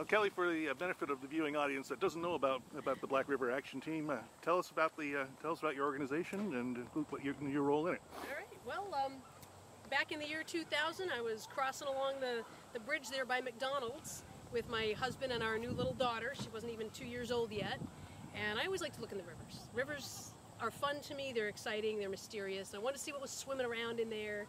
Kelly, for the benefit of the viewing audience that doesn't know about the Black River Action Team, tell us about your organization and what your role in it. All right. Well, back in the year 2000, I was crossing along the bridge there by McDonald's with my husband and our new little daughter. She wasn't even 2 years old yet, and I always like to look in the rivers. Rivers are fun to me. They're exciting. They're mysterious. I wanted to see what was swimming around in there.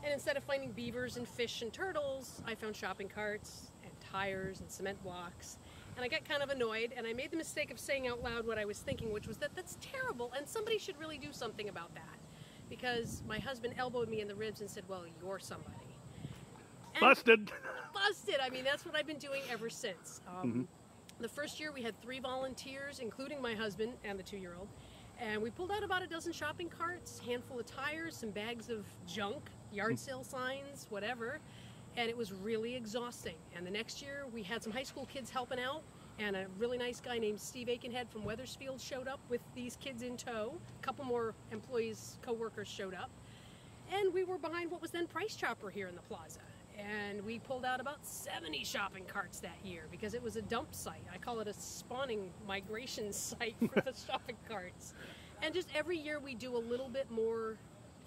And instead of finding beavers and fish and turtles, I found shopping carts and tires and cement blocks. And I got kind of annoyed, and I made the mistake of saying out loud what I was thinking, which was that that's terrible, and somebody should really do something about that. Because my husband elbowed me in the ribs and said, well, you're somebody. And busted! Busted! I mean, that's what I've been doing ever since. The first year we had 3 volunteers, including my husband and the 2-year-old. And we pulled out about a dozen shopping carts, handful of tires, some bags of junk, yard sale signs, whatever. And it was really exhausting. And the next year we had some high school kids helping out, and a really nice guy named Steve Aikenhead from Wethersfield showed up with these kids in tow. A couple more employees, co-workers showed up. And we were behind what was then Price Chopper here in the plaza. And we pulled out about 70 shopping carts that year because it was a dump site. I call it a spawning migration site for the shopping carts. And just every year we do a little bit more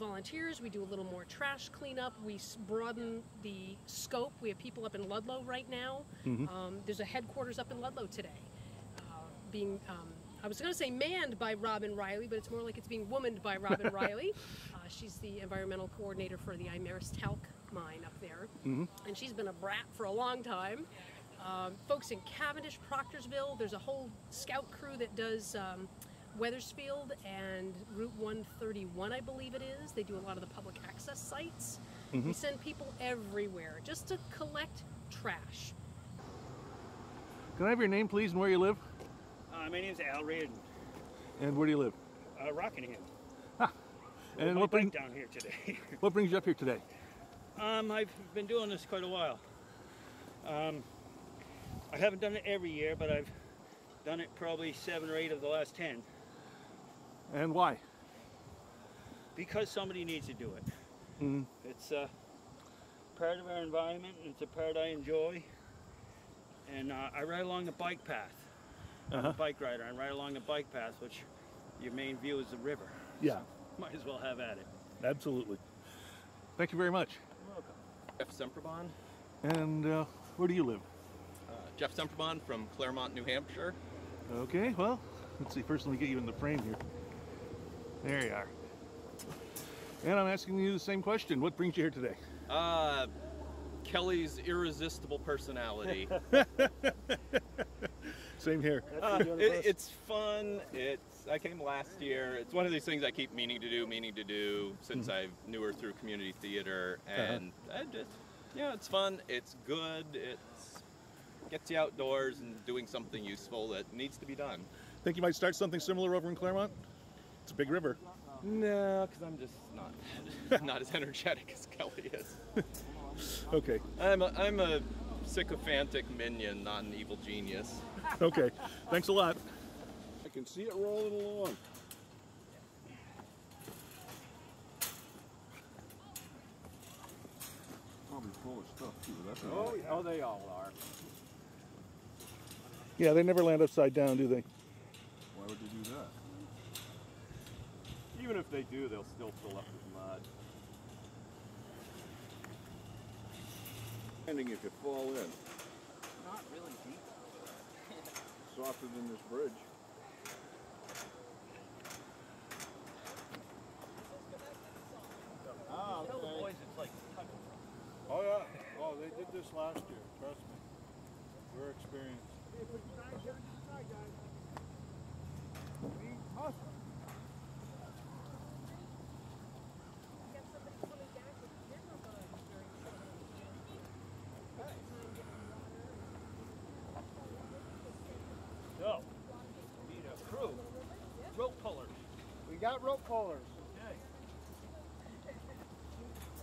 volunteers, we do a little more trash cleanup, we broaden the scope. We have people up in Ludlow right now. There's a headquarters up in Ludlow today. I was going to say manned by Robin Riley, but it's more like it's being womaned by Robin Riley. She's the environmental coordinator for the Imaris Talc mine up there. And she's been a brat for a long time. Folks in Cavendish, Proctorsville, there's a whole scout crew that does Wethersfield and Route 131, I believe it is. They do a lot of the public access sites. We send people everywhere just to collect trash. Can I have your name, please, and where you live? My name's Al Reardon. And where do you live? Rockingham. And what brings down here today? What brings you up here today? I've been doing this quite a while. I haven't done it every year, but I've done it probably 7 or 8 of the last 10. And why? Because somebody needs to do it. It's part of our environment, and it's a part I enjoy. And I ride along the bike path. I'm a bike rider. I ride along the bike path, which your main view is the river. Yeah. So might as well have at it. Absolutely. Thank you very much. You're welcome. Jeff Semperbon. And where do you live? Jeff Semperbon from Claremont, New Hampshire. Okay, well, let's see. First, let me get you in the frame here. There you are. And I'm asking you the same question. What brings you here today? Kelly's irresistible personality. Same here. It's fun. I came last year. It's one of these things I keep meaning to do since I knew her through community theater, and it's fun. It's good. It gets you outdoors and doing something useful that needs to be done. Think you might start something similar over in Claremont? It's a big river. No, because I'm just not as energetic as Kelly is. Okay. I'm a sycophantic minion, not an evil genius. Okay. Thanks a lot. I can see it rolling along. Probably full of stuff too. That's Oh, they all are. Yeah, they never land upside down, do they? Why would they do that? Even if they do, they'll still fill up with mud. Landing if you fall in. Not really deep. Softer than this bridge. Oh, Tell the okay. boys it's like Oh, yeah. Oh, they did this last year. Trust me. We're experienced. So, we need a crew. Rope pullers. We got rope pullers. Okay.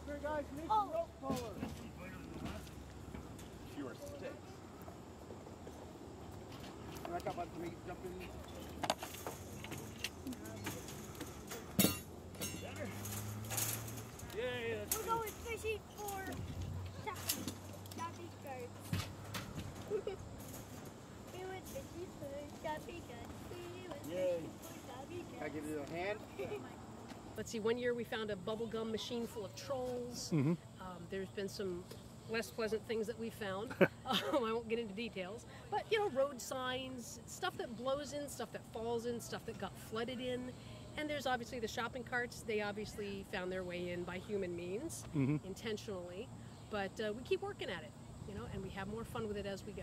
Here, guys, we need some rope pullers. Fewer sticks. Back up on 3, jump in. Yay, that's We're going fishing for Southeast Coast. let's see, one year we found a bubblegum machine full of trolls. There's been some less pleasant things that we found. I won't get into details, but you know, road signs, stuff that blows in, stuff that falls in, stuff that got flooded in. And there's obviously the shopping carts. They obviously found their way in by human means, intentionally, but we keep working at it, you know, and we have more fun with it as we go.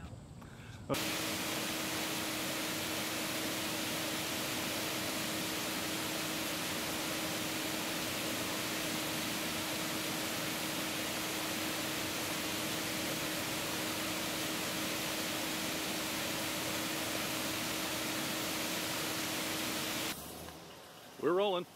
We're rolling.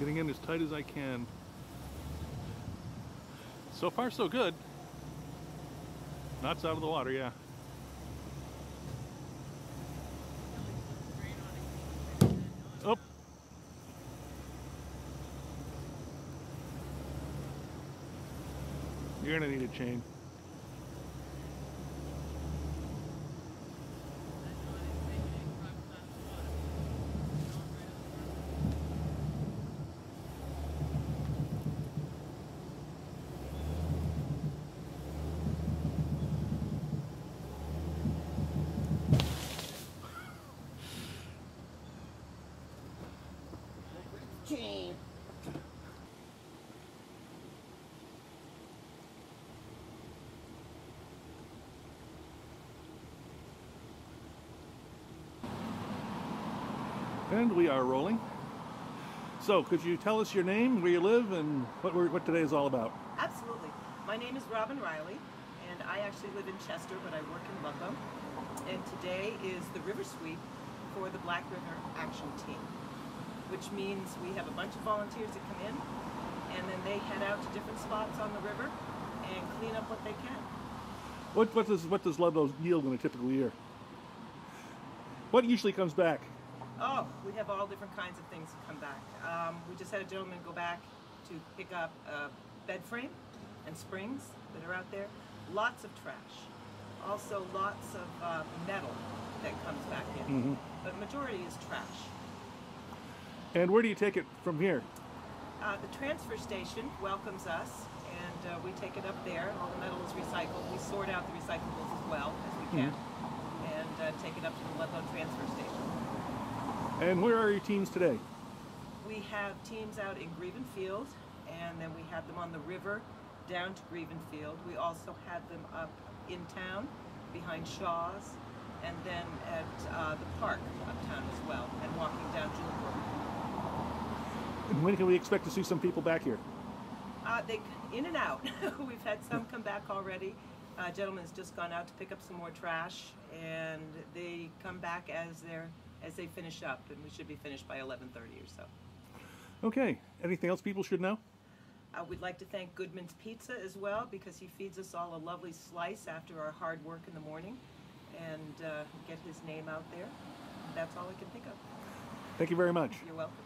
Getting in as tight as I can. So far, so good. Knots out of the water, yeah. Oh. You're gonna need a chain. And we are rolling. So, could you tell us your name, where you live, and what today is all about? Absolutely. My name is Robin Riley, and I actually live in Chester, but I work in Ludlow. And today is the river sweep for the Black River Action Team, which means we have a bunch of volunteers that come in, and then they head out to different spots on the river and clean up what they can. What does Ludlow yield in a typical year? What usually comes back? Oh, we have all different kinds of things that come back. We just had a gentleman go back to pick up a bed frame and springs that are out there. Lots of trash. Also lots of metal that comes back in. But majority is trash. And where do you take it from here? The transfer station welcomes us, and we take it up there. All the metal is recycled. We sort out the recyclables as well as we can, and take it up to the Ludlow transfer station. And where are your teams today? We have teams out in Grievenfield, and then we have them on the river down to Grievenfield. We also have them up in town behind Shaw's, and then at the park uptown as well, and walking down Julebrook. And when can we expect to see some people back here? They in and out. We've had some come back already. A gentleman's just gone out to pick up some more trash, and they come back as they finish up, and we should be finished by 11:30 or so. Okay. Anything else people should know? We'd like to thank Goodman's Pizza as well, because he feeds us all a lovely slice after our hard work in the morning, and get his name out there. That's all I can think of. Thank you very much. You're welcome.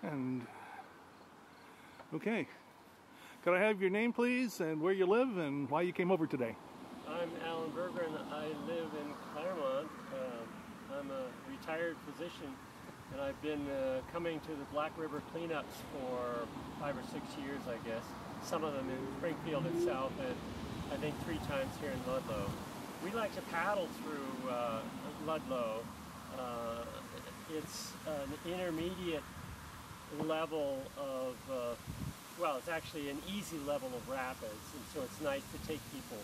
And okay, could I have your name please, and where you live, and why you came over today? I'm Alan Berger, and I live in Claremont. I'm a retired physician, and I've been coming to the Black River cleanups for 5 or 6 years, I guess. Some of them in Springfield itself, and I think 3 times here in Ludlow. We like to paddle through Ludlow. It's an intermediate level of, well, it's actually an easy level of rapids, and so it's nice to take people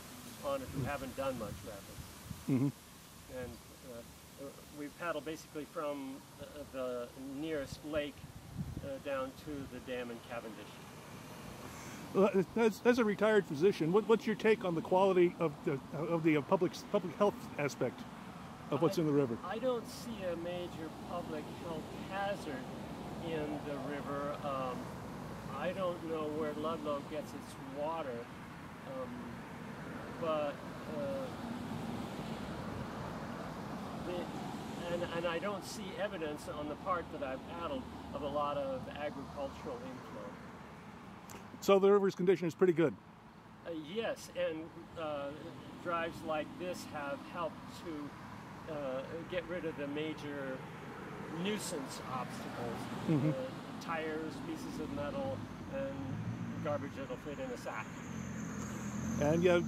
on it who haven't done much rapids. Mm-hmm. And we paddle basically from the nearest lake down to the dam in Cavendish. As a retired physician, what's your take on the quality of the public health aspect of what's in the river? I don't see a major public health hazard in the river. I don't know where Ludlow gets its water, but and I don't see evidence on the part that I've paddled of a lot of agricultural inflow. So the river's condition is pretty good. Yes, and drives like this have helped to get rid of the major nuisance obstacles. Mm-hmm. Tires, pieces of metal, and garbage that'll fit in a sack. And yeah,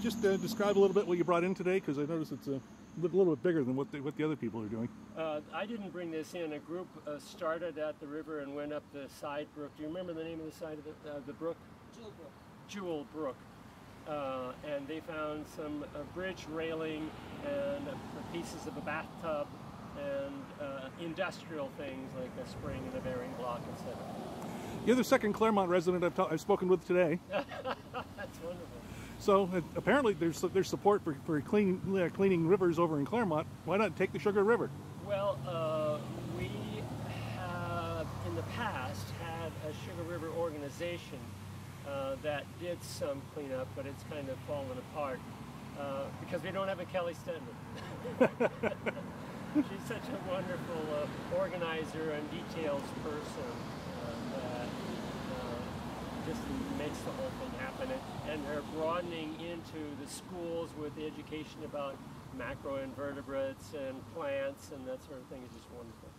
just describe a little bit what you brought in today, because I noticed it's a little bit bigger than what the other people are doing. I didn't bring this in. A group started at the river and went up the side brook. Do you remember the name of the side of the brook? Jewel Brook. And they found some bridge railing and pieces of a bathtub and industrial things like a spring and a bearing block, etc. You're the second Claremont resident I've spoken with today. That's wonderful. So apparently there's support for cleaning rivers over in Claremont. Why not take the Sugar River? Well, we have in the past had a Sugar River organization that did some cleanup, but it's kind of fallen apart because we don't have a Kelly Stedman. She's such a wonderful organizer and details person that just makes the whole thing happen. And her broadening into the schools with the education about macroinvertebrates and plants and that sort of thing is just wonderful.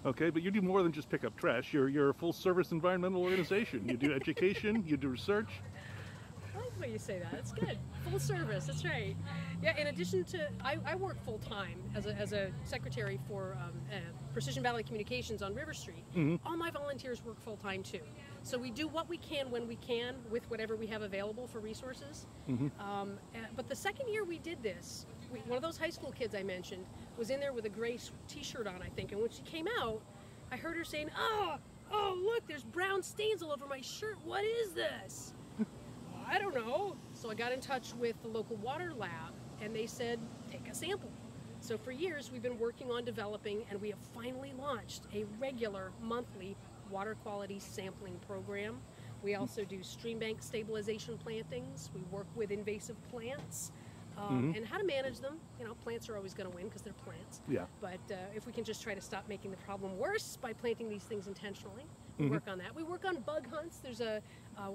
Okay, but you do more than just pick up trash. You're a full-service environmental organization. You do education, you do research. I like the way you say that. That's good. Full service. That's right. Yeah. In addition to, I work full time as a secretary for Precision Valley Communications on River Street. Mm-hmm. All my volunteers work full time too. So we do what we can when we can with whatever we have available for resources. Mm-hmm. But the second year we did this, one of those high school kids I mentioned was in there with a gray t-shirt on, I think. And when she came out, I heard her saying, "Oh, look, there's brown stains all over my shirt. What is this?" I don't know. So I got in touch with the local water lab and they said, take a sample. So for years we've been working on developing, and we have finally launched a regular monthly water quality sampling program. We also do stream bank stabilization plantings. We work with invasive plants and how to manage them. You know, plants are always going to win because they're plants. Yeah. But if we can just try to stop making the problem worse by planting these things intentionally, we work on that. We work on bug hunts. There's a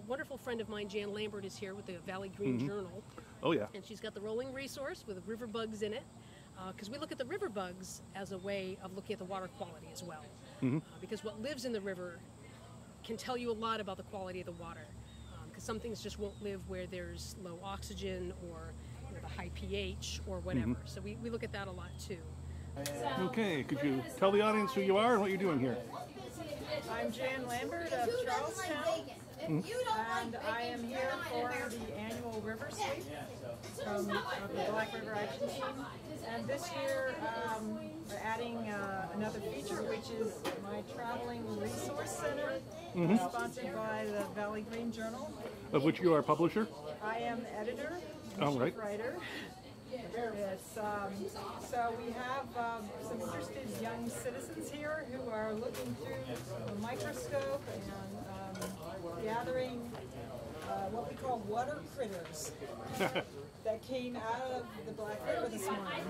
wonderful friend of mine, Jan Lambert, is here with the Valley Green Journal. Oh yeah. And she's got the rolling resource with river bugs in it, because we look at the river bugs as a way of looking at the water quality as well. Because what lives in the river can tell you a lot about the quality of the water. Because some things just won't live where there's low oxygen or the high pH or whatever. So we look at that a lot too. Okay, could you tell the audience who you are and what you're doing here? I'm Jan Lambert of Charlestown, and I am here for the annual River Sweep from the Black River Action Team. And this year we're adding another feature, which is my traveling resource center, sponsored by the Valley Green Journal. Of which you are a publisher? I am editor, chief writer. It's, so we have some interested young citizens here who are looking through a microscope and gathering what we call water critters that came out of the Black River this morning.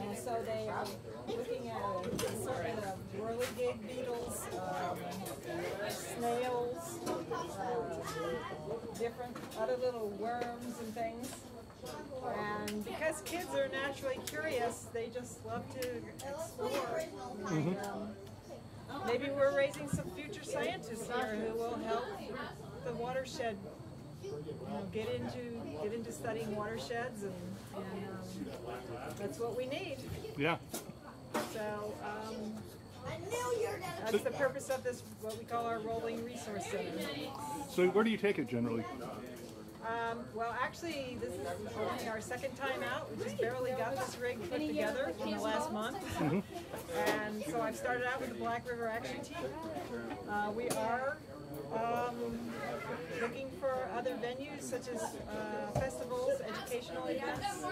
And so they are looking at a assortment of whirligig beetles, snails, different other little worms and things. And because kids are naturally curious, they just love to explore. And, maybe we're raising some future scientists here who will help the watershed get into studying watersheds, and that's what we need. Yeah. So that's the purpose of this, what we call our rolling resource center. So where do you take it generally? Well, actually, this is only our second time out. We just barely got this rig put together in the last month. And so I've started out with the Black River Action Team. We are looking for other venues such as festivals, educational events,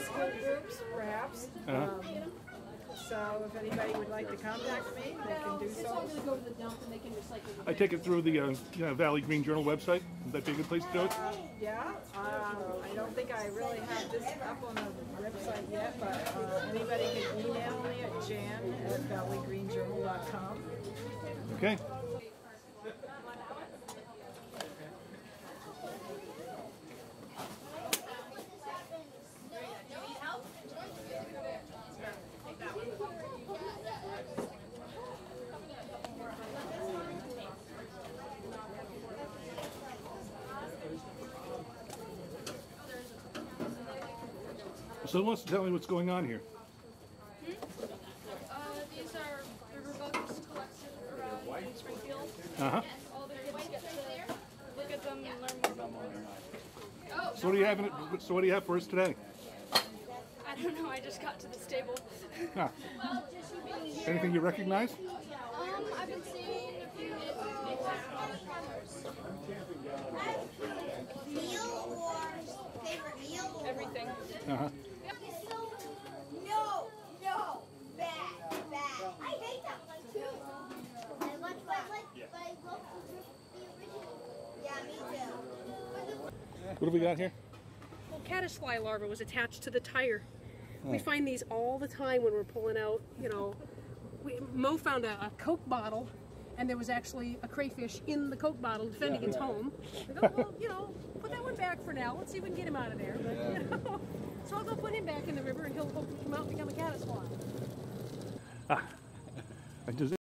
school groups, perhaps. So if anybody would like to contact me, they can do so. I take it through the Valley Green Journal website. Would that be a good place to do it? Yeah, I don't think I really have this up on the website yet, but anybody can email me at jan@valleygreenjournal.com. Okay. So who wants to tell me what's going on here? These are riverbugs collected around Springfield. Uh-huh. All the kids get to look at them and learn more about them. So what do you have so what do you have for us today? I don't know, I just got to the stable. Ah. Anything you recognize? I've been seeing a few meal or favorite meal or everything. Uh-huh. No, bad. I hate that one too. I like my local the original. Yeah, me too. What do we got here? Well, caddisfly larva was attached to the tire. We find these all the time when we're pulling out, Mo found a Coke bottle, and there was actually a crayfish in the Coke bottle defending its home. We go, well, put that one back for now. Let's see if we can get him out of there. But, so I'll go put him back in the river, and he'll hopefully come out and become a caddisfly. Does